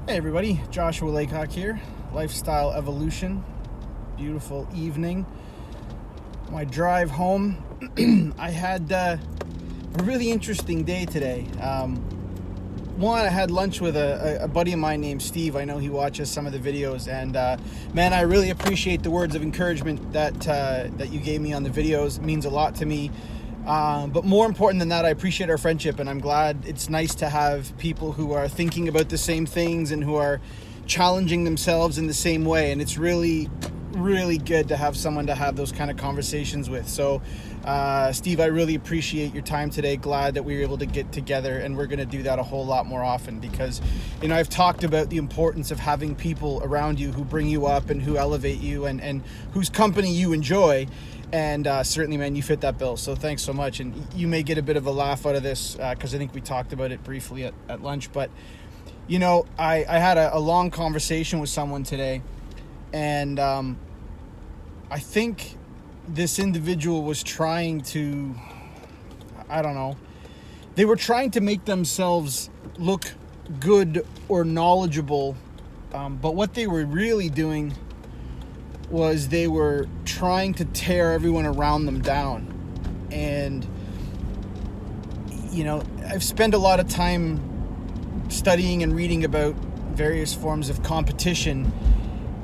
Hey everybody, Joshua Laycock here, Lifestyle Evolution. Beautiful evening. My drive home, I had a really interesting day today. One, I had lunch with a buddy of mine named Steve. I know he watches some of the videos, and man, I really appreciate the words of encouragement that you gave me on the videos. It means a lot to me. But more important than that, I appreciate our friendship, and I'm glad it's nice to have people who are thinking about the same things and who are challenging themselves in the same way. And it's really, really good to have someone to have those kind of conversations with. So, Steve, I really appreciate your time today. Glad that we were able to get together, and we're going to do that a whole lot more often because, you know, I've talked about the importance of having people around you who bring you up and who elevate you and whose company you enjoy. And certainly, man, you fit that bill. So thanks so much. And you may get a bit of a laugh out of this because I think we talked about it briefly at lunch. But, you know, I had a long conversation with someone today. And I think this individual was trying to, I don't know, they were trying to make themselves look good or knowledgeable. But what they were really doing was they were trying to tear everyone around them down. And, you know, I've spent a lot of time studying and reading about various forms of competition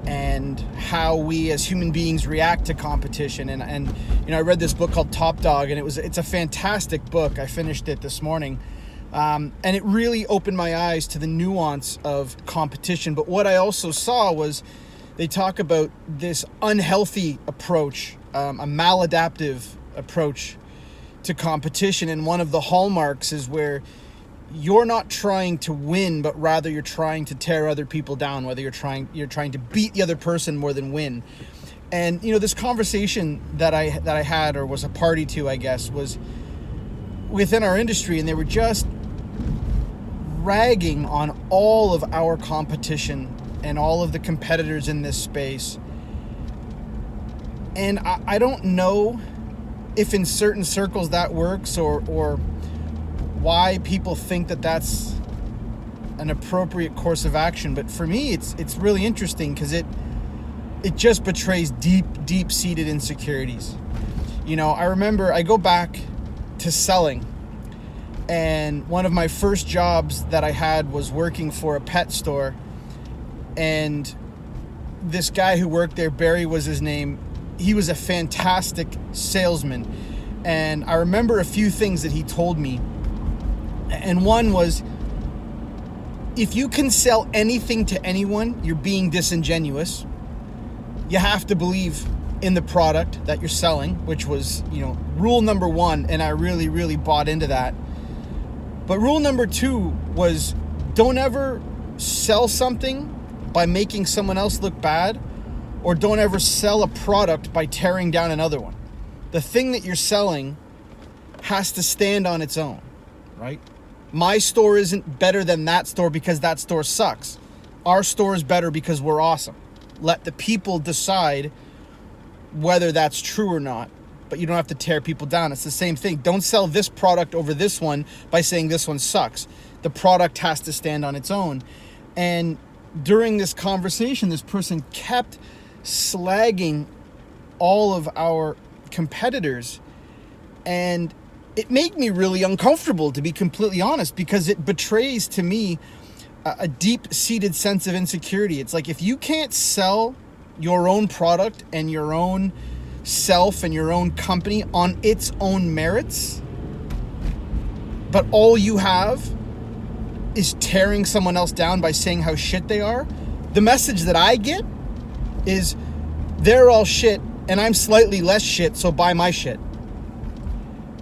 and how we as human beings react to competition. And you know, I read this book called Top Dog, and it's a fantastic book. I finished it this morning. And it really opened my eyes to the nuance of competition. But what I also saw was they talk about this unhealthy approach, a maladaptive approach to competition. And one of the hallmarks is where you're not trying to win, but rather you're trying to tear other people down, whether you're trying to beat the other person more than win. And, you know, this conversation that I had, or was a party to, I guess, was within our industry, and they were just ragging on all of our competition and all of the competitors in this space. And I don't know if in certain circles that works or why people think that that's an appropriate course of action. But for me, it's really interesting because it just betrays deep-seated insecurities. You know, I remember I go back to selling, and one of my first jobs that I had was working for a pet store. And this guy who worked there, Barry was his name, he was a fantastic salesman. And I remember a few things that he told me. And one was, if you can sell anything to anyone, you're being disingenuous. You have to believe in the product that you're selling, which was, you know, rule number one. And I really, really bought into that. But rule number two was, don't ever sell something by making someone else look bad, or don't ever sell a product by tearing down another one. The thing that you're selling has to stand on its own, right? My store isn't better than that store because that store sucks. Our store is better because we're awesome. Let the people decide whether that's true or not, but you don't have to tear people down. It's the same thing. Don't sell this product over this one by saying this one sucks. The product has to stand on its own. And during this conversation, this person kept slagging all of our competitors, and it made me really uncomfortable, to be completely honest, because it betrays to me a deep-seated sense of insecurity. It's like, if you can't sell your own product and your own self and your own company on its own merits, but all you have is tearing someone else down by saying how shit they are, the message that I get is, they're all shit and I'm slightly less shit, so buy my shit.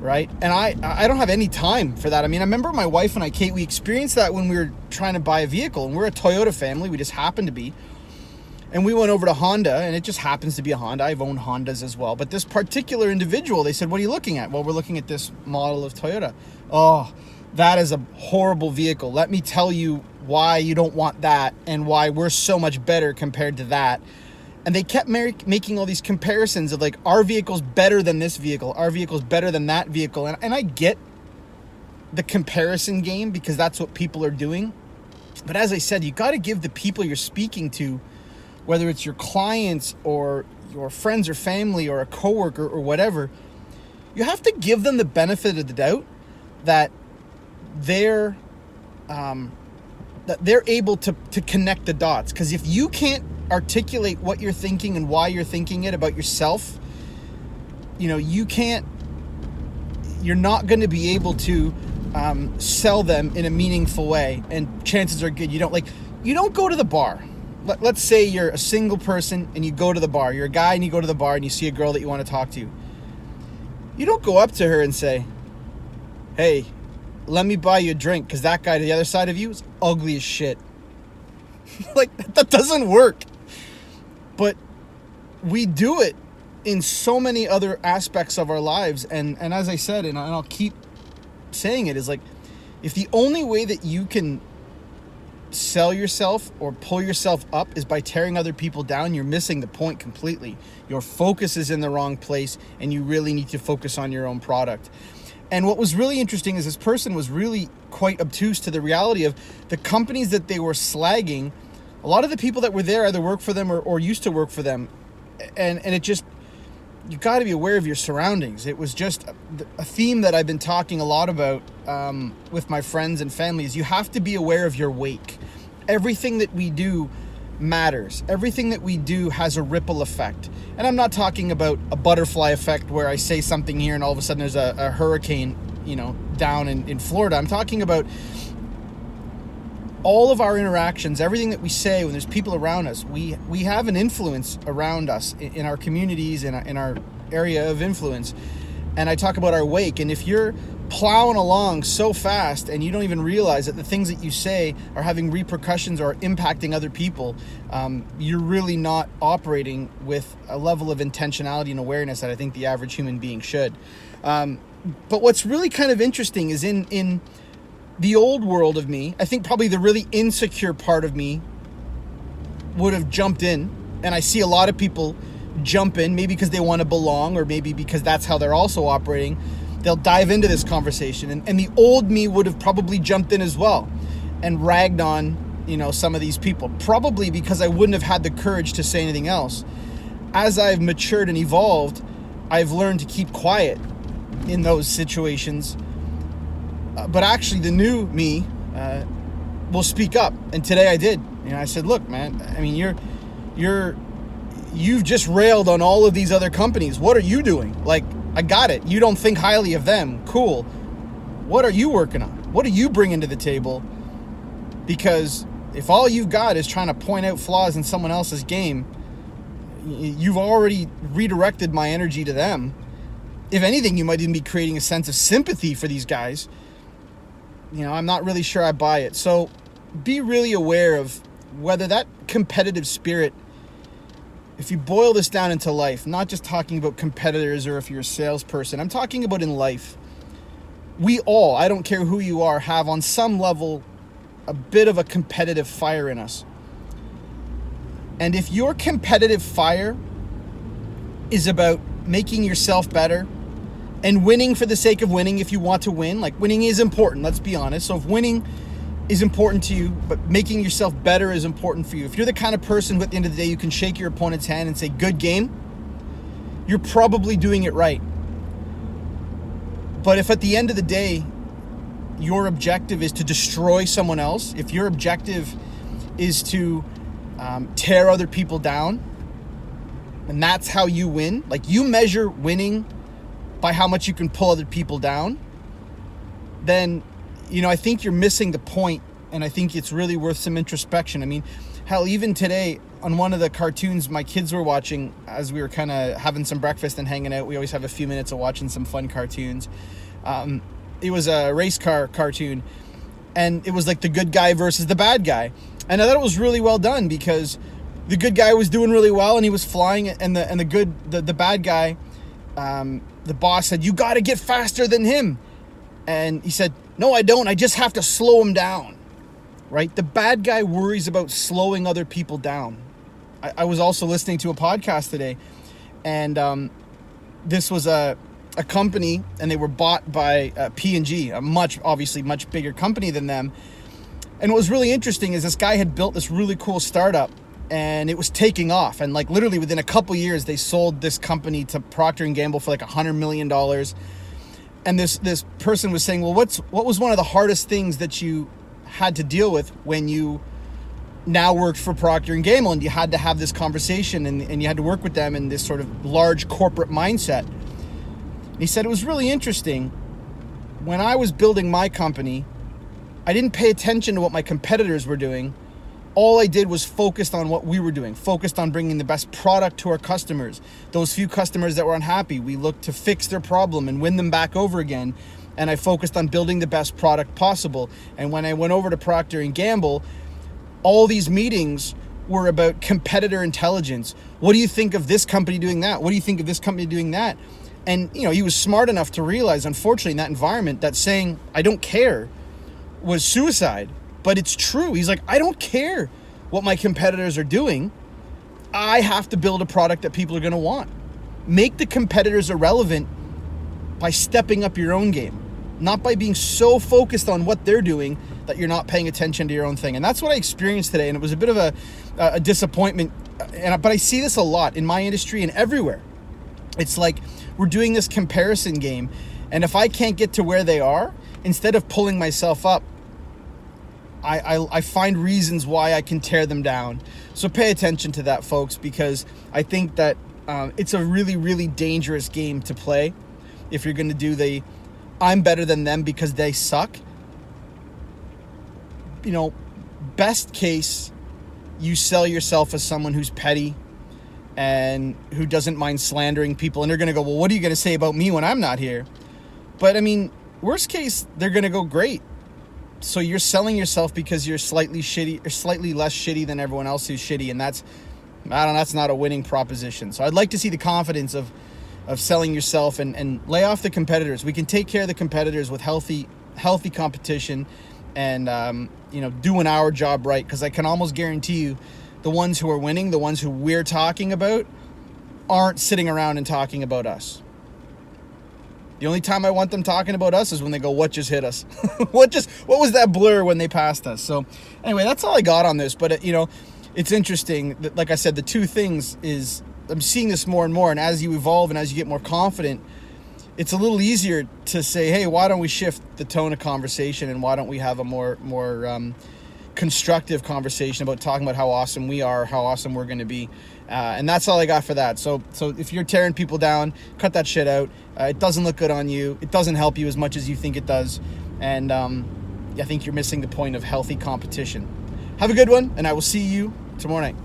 Right? And I don't have any time for that. I mean, I remember my wife and I, Kate, we experienced that when we were trying to buy a vehicle, and we're a Toyota family. We just happen to be. And we went over to Honda, and it just happens to be a Honda. I've owned Hondas as well. But this particular individual, they said, what are you looking at? Well, we're looking at this model of Toyota. Oh, that is a horrible vehicle. Let me tell you why you don't want that and why we're so much better compared to that. And they kept making all these comparisons of, like, our vehicle's better than this vehicle. Our vehicle's better than that vehicle. And I get the comparison game because that's what people are doing. But as I said, you got to give the people you're speaking to, whether it's your clients or your friends or family or a coworker or whatever, you have to give them the benefit of the doubt that they're able to connect the dots. Because if you can't articulate what you're thinking and why you're thinking it about yourself, you're not going to be able to sell them in a meaningful way. And chances are good you don't go to the bar. Let's say you're a single person and you go to the bar. You're a guy and you go to the bar and you see a girl that you want to talk to. You don't go up to her and say, hey, let me buy you a drink, because that guy to the other side of you is ugly as shit. That doesn't work. But we do it in so many other aspects of our lives. And as I said, and I'll keep saying it, is if the only way that you can sell yourself or pull yourself up is by tearing other people down, you're missing the point completely. Your focus is in the wrong place, and you really need to focus on your own product. And what was really interesting is this person was really quite obtuse to the reality of the companies that they were slagging. A lot of the people that were there either work for them or used to work for them. And it just, you got to be aware of your surroundings. It was just a theme that I've been talking a lot about with my friends and families. You have to be aware of your wake. Everything that we do matters. Everything that we do has a ripple effect. And I'm not talking about a butterfly effect where I say something here and all of a sudden there's a hurricane, down in Florida. I'm talking about all of our interactions, everything that we say when there's people around us. We have an influence around us in our communities, in our area of influence. And I talk about our wake. And if you're plowing along so fast and you don't even realize that the things that you say are having repercussions or impacting other people, you're really not operating with a level of intentionality and awareness that I think the average human being should. But what's really kind of interesting is in the old world of me, I think probably the really insecure part of me would have jumped in. And I see a lot of people jump in, maybe because they want to belong, or maybe because that's how they're also operating. They'll dive into this conversation, and the old me would have probably jumped in as well and ragged on, some of these people, probably because I wouldn't have had the courage to say anything else. As I've matured and evolved, I've learned to keep quiet in those situations. But actually the new me will speak up. And today I did. I said, look, man, I mean, you've just railed on all of these other companies. What are you doing? I got it. You don't think highly of them. Cool. What are you working on? What are you bringing to the table? Because if all you've got is trying to point out flaws in someone else's game, you've already redirected my energy to them. If anything, you might even be creating a sense of sympathy for these guys. I'm not really sure I buy it. So be really aware of whether that competitive spirit, if you boil this down into life, not just talking about competitors or if you're a salesperson, I'm talking about in life. We all, I don't care who you are, have on some level a bit of a competitive fire in us. And if your competitive fire is about making yourself better and winning for the sake of winning, if you want to win, winning is important, let's be honest. So if winning is important to you, but making yourself better is important for you. If you're the kind of person who at the end of the day you can shake your opponent's hand and say, good game, you're probably doing it right. But if at the end of the day, your objective is to destroy someone else, if your objective is to tear other people down, and that's how you win, you measure winning by how much you can pull other people down, then I think you're missing the point, and I think it's really worth some introspection. I mean, hell, even today on one of the cartoons my kids were watching as we were kind of having some breakfast and hanging out, we always have a few minutes of watching some fun cartoons. It was a race car cartoon, and it was the good guy versus the bad guy. And I thought it was really well done because the good guy was doing really well and he was flying, and the bad guy, the boss said, you got to get faster than him. And he said, no, I don't. I just have to slow him down, right? The bad guy worries about slowing other people down. I was also listening to a podcast today, and this was a company, and they were bought by P&G, obviously much bigger company than them. And what was really interesting is this guy had built this really cool startup, and it was taking off. And like literally within a couple years, they sold this company to Procter & Gamble for like $100 million. And this person was saying, well, what was one of the hardest things that you had to deal with when you now worked for Procter & Gamble, and you had to have this conversation and you had to work with them in this sort of large corporate mindset? And he said, it was really interesting. When I was building my company, I didn't pay attention to what my competitors were doing. All I did was focused on what we were doing, focused on bringing the best product to our customers. Those few customers that were unhappy, we looked to fix their problem and win them back over again. And I focused on building the best product possible. And when I went over to Procter & Gamble, all these meetings were about competitor intelligence. What do you think of this company doing that? What do you think of this company doing that? And, you know, he was smart enough to realize, unfortunately, in that environment, that saying, I don't care, was suicide. But it's true. He's like, I don't care what my competitors are doing. I have to build a product that people are going to want. Make the competitors irrelevant by stepping up your own game, not by being so focused on what they're doing that you're not paying attention to your own thing. And that's what I experienced today. And it was a bit of a disappointment. But I see this a lot in my industry and everywhere. It's like we're doing this comparison game. And if I can't get to where they are, instead of pulling myself up, I find reasons why I can tear them down. So pay attention to that, folks, because I think that it's a really, really dangerous game to play. If you're going to do the I'm better than them because they suck. You know, best case, you sell yourself as someone who's petty and who doesn't mind slandering people. And they're going to go, well, what are you going to say about me when I'm not here? But I mean, worst case, they're going to go, great. So you're selling yourself because you're slightly shitty or slightly less shitty than everyone else who's shitty. And that's not a winning proposition. So I'd like to see the confidence of selling yourself and lay off the competitors. We can take care of the competitors with healthy competition and, doing our job right. Because I can almost guarantee you the ones who are winning, the ones who we're talking about, aren't sitting around and talking about us. The only time I want them talking about us is when they go, what just hit us? What was that blur when they passed us? So anyway, that's all I got on this. But, it's interesting that, like I said, the two things is I'm seeing this more and more. And as you evolve and as you get more confident, it's a little easier to say, hey, why don't we shift the tone of conversation and why don't we have a more constructive conversation about talking about how awesome we are, how awesome we're going to be. And that's all I got for that. So if you're tearing people down, cut that shit out. It doesn't look good on you. It doesn't help you as much as you think it does. And I think you're missing the point of healthy competition. Have a good one, and I will see you tomorrow night.